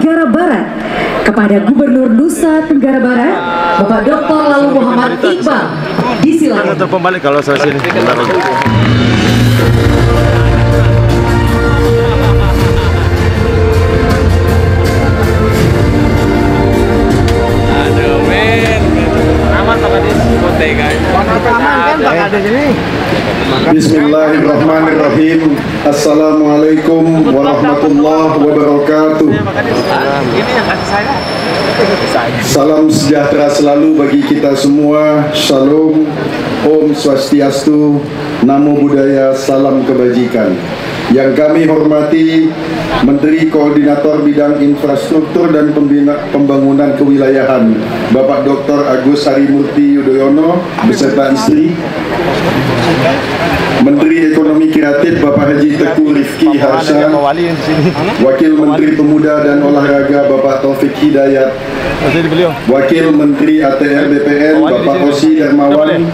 Tenggara Barat kepada Gubernur Nusa Tenggara Barat, Bapak Dr. Lalu Muhammad Iqbal. Disilakan. Terbalik kalau saya sini. Bismillahirrahmanirrahim. Assalamualaikum warahmatullahi wabarakatuh. Salam sejahtera selalu bagi kita semua. Shalom, Om Swastiastu, Namo Buddhaya, salam kebajikan. Yang kami hormati Menteri Koordinator Bidang Infrastruktur dan Pembangunan Kewilayahan Bapak Dr. Agus Harimurti Yudhoyono beserta istri, Menteri Ekonomi Kreatif Bapak Haji Teguh Rifki Harsha, Wakil Menteri Pemuda dan Olahraga Bapak Taufik Hidayat, Wakil Menteri ATR BPN Bapak Osi Darmawan,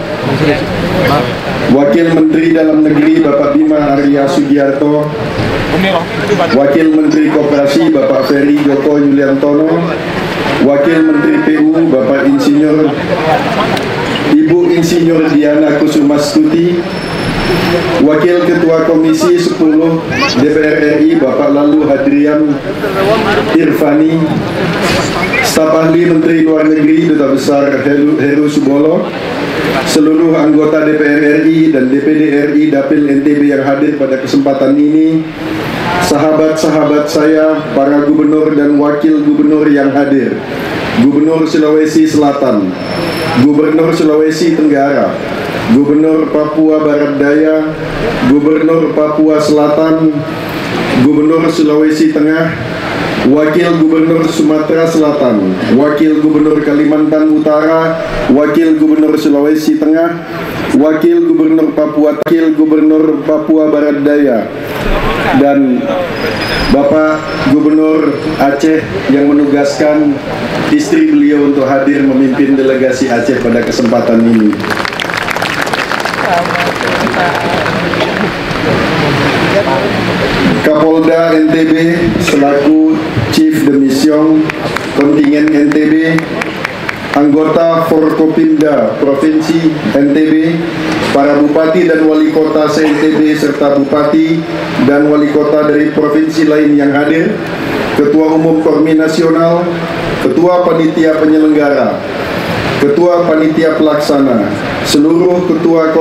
Wakil Menteri Dalam Negeri Bapak Bima Arya Sugiarto, Wakil Menteri Koperasi Bapak Ferry Joko Yuliantono, Wakil Menteri PU Bapak Insinyur Ibu Insinyur Diana Kusumastuti, Wakil Ketua Komisi 10 DPR RI Bapak Lalu Hadrian Irfani, Staf Ahli Menteri Luar Negeri Duta Besar Heru Subolo, seluruh anggota DPR RI dan DPD RI Dapil NTB yang hadir pada kesempatan ini, sahabat-sahabat saya, para gubernur dan wakil gubernur yang hadir, Gubernur Sulawesi Selatan, Gubernur Sulawesi Tenggara, Gubernur Papua Barat Daya, Gubernur Papua Selatan, Gubernur Sulawesi Tengah, Wakil Gubernur Sumatera Selatan, Wakil Gubernur Kalimantan Utara, Wakil Gubernur Sulawesi Tengah, Wakil Gubernur Papua, Wakil Gubernur Papua Barat Daya, dan Bapak Gubernur Aceh yang menugaskan istri beliau untuk hadir memimpin delegasi Aceh pada kesempatan ini. Kapolda NTB selaku Chief de Mission kontingen NTB, anggota Forkopimda Provinsi NTB, para bupati dan wali kota se-NTB serta bupati dan wali kota dari provinsi lain yang hadir, Ketua Umum Kormi Nasional, Ketua Panitia Penyelenggara, Ketua Panitia Pelaksana, seluruh Ketua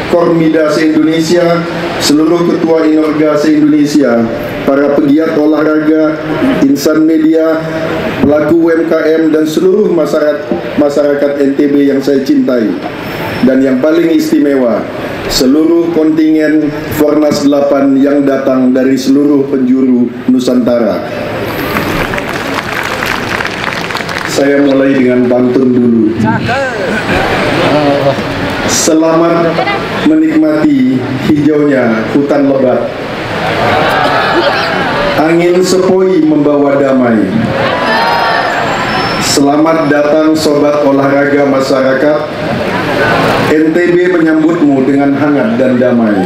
Kormida se-Indonesia, seluruh Ketua Inorga se-Indonesia, para pegiat olahraga, insan media, pelaku UMKM, dan seluruh masyarakat NTB yang saya cintai. Dan yang paling istimewa, seluruh kontingen Fornas 8 yang datang dari seluruh penjuru Nusantara. Saya mulai dengan pantun dulu. Selamat menikmati hijaunya hutan lebat. Angin sepoi membawa damai. Selamat datang sobat olahraga masyarakat. NTB menyambutmu dengan hangat dan damai.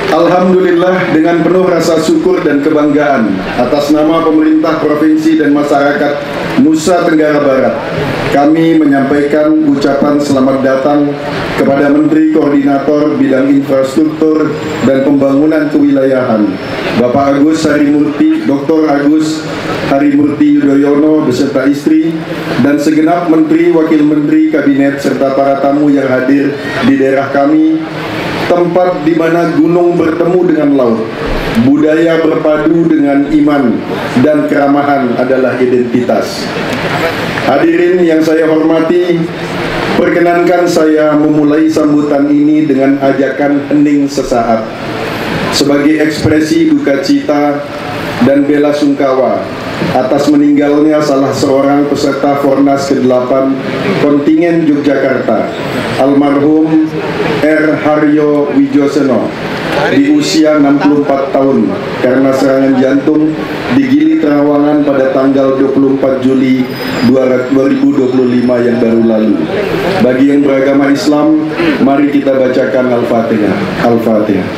Alhamdulillah, dengan penuh rasa syukur dan kebanggaan atas nama pemerintah provinsi dan masyarakat Nusa Tenggara Barat, kami menyampaikan ucapan selamat datang kepada Menteri Koordinator Bidang Infrastruktur dan Pembangunan Kewilayahan Bapak Agus Harimurti, Dr. Agus Harimurti Yudhoyono beserta istri, dan segenap menteri, wakil menteri, kabinet, serta para tamu yang hadir di daerah kami, tempat di mana gunung bertemu dengan laut, budaya berpadu dengan iman, dan keramahan adalah identitas. Hadirin yang saya hormati, perkenankan saya memulai sambutan ini dengan ajakan hening sesaat sebagai ekspresi duka cita dan bela sungkawa atas meninggalnya salah seorang peserta Fornas ke-8 kontingen Yogyakarta, almarhum R. Haryo Wijosono, di usia 64 tahun karena serangan jantung di Gili Trawangan pada tanggal 24 Juli 2025 yang baru lalu. Bagi yang beragama Islam, mari kita bacakan Al-Fatihah. Al-Fatihah.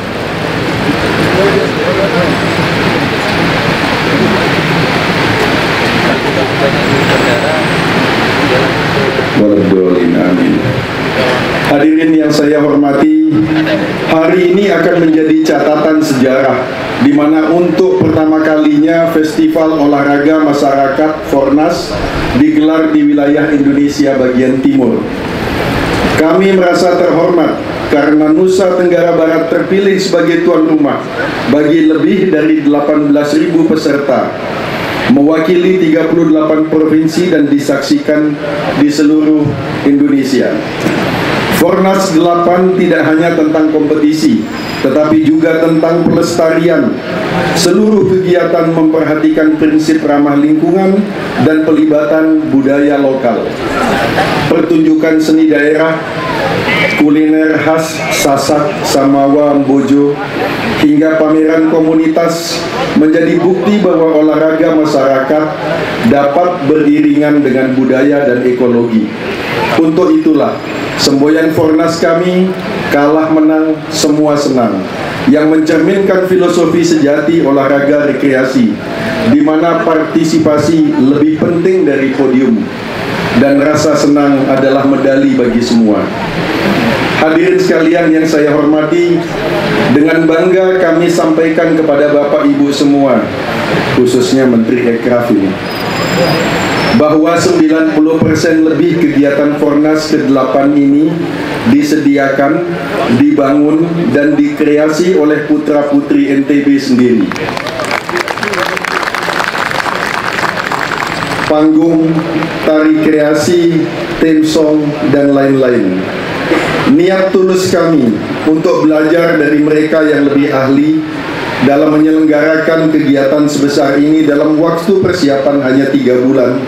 saya hormati, hari ini akan menjadi catatan sejarah di mana untuk pertama kalinya Festival Olahraga Masyarakat Fornas digelar di wilayah Indonesia bagian timur. Kami merasa terhormat karena Nusa Tenggara Barat terpilih sebagai tuan rumah bagi lebih dari 18.000 peserta, mewakili 38 provinsi dan disaksikan di seluruh Indonesia. Fornas 8 tidak hanya tentang kompetisi, tetapi juga tentang pelestarian. Seluruh kegiatan memperhatikan prinsip ramah lingkungan dan pelibatan budaya lokal. Pertunjukan seni daerah, kuliner khas Sasak, Samawa, Bojo, hingga pameran komunitas menjadi bukti bahwa olahraga masyarakat dapat beriringan dengan budaya dan ekologi. Untuk itulah, semboyan Fornas kami kalah menang semua senang, yang mencerminkan filosofi sejati olahraga rekreasi, di mana partisipasi lebih penting dari podium dan rasa senang adalah medali bagi semua. Hadirin sekalian yang saya hormati, dengan bangga kami sampaikan kepada Bapak Ibu semua, khususnya Menteri Ekraf ini, bahwa 90% lebih kegiatan Fornas ke-8 ini disediakan, dibangun, dan dikreasi oleh putra-putri NTB sendiri. Panggung, tari kreasi, theme song, dan lain-lain. Niat tulus kami untuk belajar dari mereka yang lebih ahli dalam menyelenggarakan kegiatan sebesar ini dalam waktu persiapan hanya 3 bulan,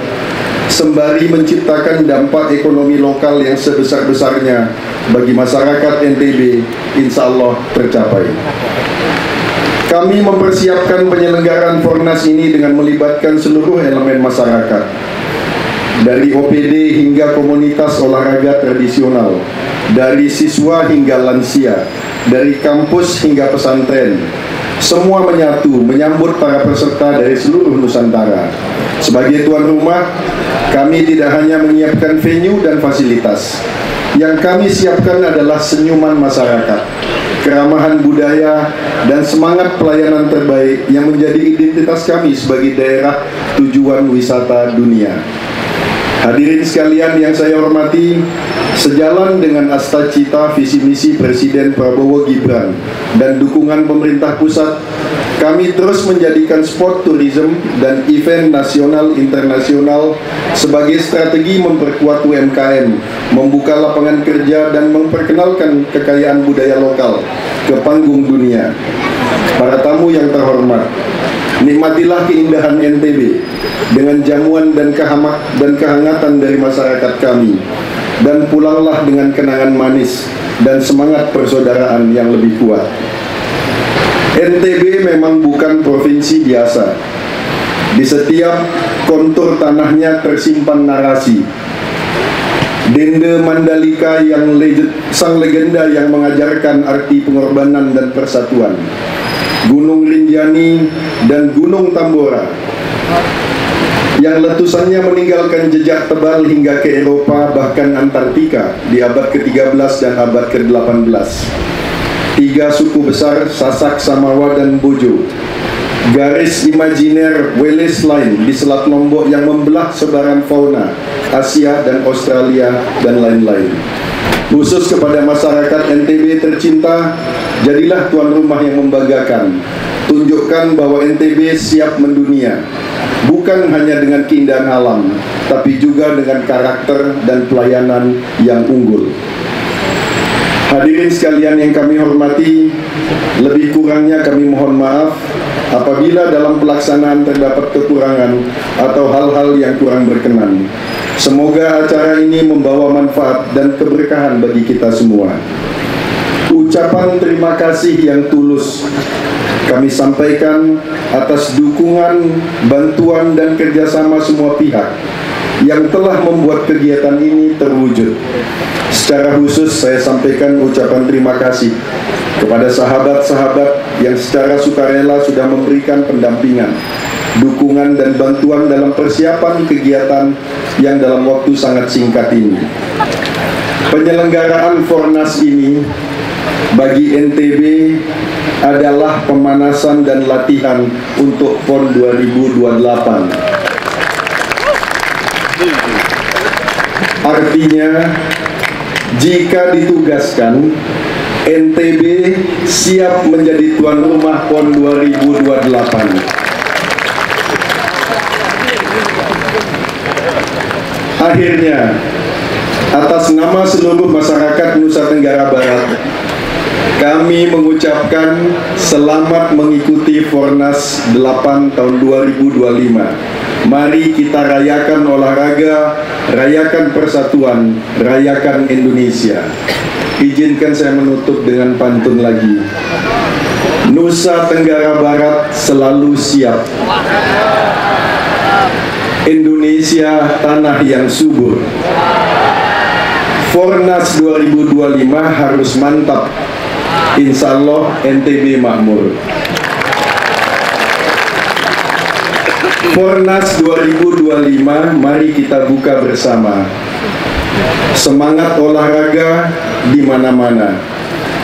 sembari menciptakan dampak ekonomi lokal yang sebesar-besarnya bagi masyarakat NTB, insya Allah tercapai. Kami mempersiapkan penyelenggaraan Fornas ini dengan melibatkan seluruh elemen masyarakat, dari OPD hingga komunitas olahraga tradisional, dari siswa hingga lansia, dari kampus hingga pesantren. Semua menyatu menyambut para peserta dari seluruh Nusantara. Sebagai tuan rumah, kami tidak hanya menyiapkan venue dan fasilitas. Yang kami siapkan adalah senyuman masyarakat, keramahan budaya, dan semangat pelayanan terbaik yang menjadi identitas kami sebagai daerah tujuan wisata dunia. Hadirin sekalian yang saya hormati, sejalan dengan asta-cita visi misi Presiden Prabowo Gibran dan dukungan pemerintah pusat, kami terus menjadikan sport tourism dan event nasional internasional sebagai strategi memperkuat UMKM, membuka lapangan kerja, dan memperkenalkan kekayaan budaya lokal ke panggung dunia. Para tamu yang terhormat, nikmatilah keindahan NTB dengan jamuan dan kehangatan dari masyarakat kami, dan pulanglah dengan kenangan manis dan semangat persaudaraan yang lebih kuat. NTB memang bukan provinsi biasa. Di setiap kontur tanahnya tersimpan narasi. Dende Mandalika yang sang legenda yang mengajarkan arti pengorbanan dan persatuan. Gunung Rinjani dan Gunung Tambora yang letusannya meninggalkan jejak tebal hingga ke Eropa, bahkan Antartika di abad ke-13 dan abad ke-18. 3 suku besar, Sasak, Samawa, dan Bojo. Garis imajiner Wallace Line di Selat Lombok yang membelah sebaran fauna Asia dan Australia, dan lain-lain. Khusus kepada masyarakat NTB tercinta, jadilah tuan rumah yang membanggakan. Tunjukkan bahwa NTB siap mendunia, bukan hanya dengan keindahan alam, tapi juga dengan karakter dan pelayanan yang unggul. Hadirin sekalian yang kami hormati, lebih kurangnya kami mohon maaf apabila dalam pelaksanaan terdapat kekurangan atau hal-hal yang kurang berkenan. Semoga acara ini membawa manfaat dan keberkahan bagi kita semua. Ucapan terima kasih yang tulus kami sampaikan atas dukungan, bantuan, dan kerjasama semua pihak yang telah membuat kegiatan ini terwujud. Secara khusus saya sampaikan ucapan terima kasih kepada sahabat-sahabat yang secara sukarela sudah memberikan pendampingan, dukungan, dan bantuan dalam persiapan kegiatan yang dalam waktu sangat singkat ini. Penyelenggaraan Fornas ini bagi NTB adalah pemanasan dan latihan untuk PON 2028. Artinya, jika ditugaskan, NTB siap menjadi tuan rumah PON 2028. Akhirnya, atas nama seluruh masyarakat Nusa Tenggara Barat, kami mengucapkan selamat mengikuti Fornas 8 tahun 2025. Mari kita rayakan olahraga, rayakan persatuan, rayakan Indonesia. Izinkan saya menutup dengan pantun lagi. Nusa Tenggara Barat selalu siap. Indonesia tanah yang subur. Fornas 2025 harus mantap. Insya Allah NTB makmur. Fornas 2025 mari kita buka bersama. Semangat olahraga di mana-mana.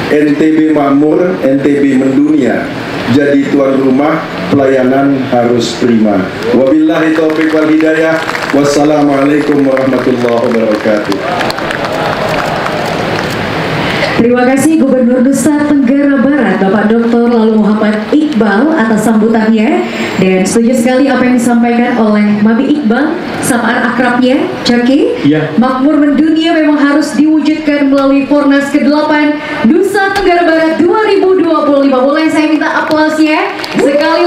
NTB makmur, NTB mendunia. Jadi tuan rumah, pelayanan harus prima. Wabillahi taufiq wal hidayah. Wassalamualaikum warahmatullahi wabarakatuh. Terima kasih Gubernur Nusa Tenggara Barat Bapak Dr. Lalu Muhammad Iqbal atas sambutannya, dan setuju sekali apa yang disampaikan oleh Mami Iqbal, sapaan akrabnya Caki. Ya. Makmur mendunia memang harus diwujudkan melalui Fornas ke-8 Nusa Tenggara Barat 2025. Boleh saya minta aplausnya sekali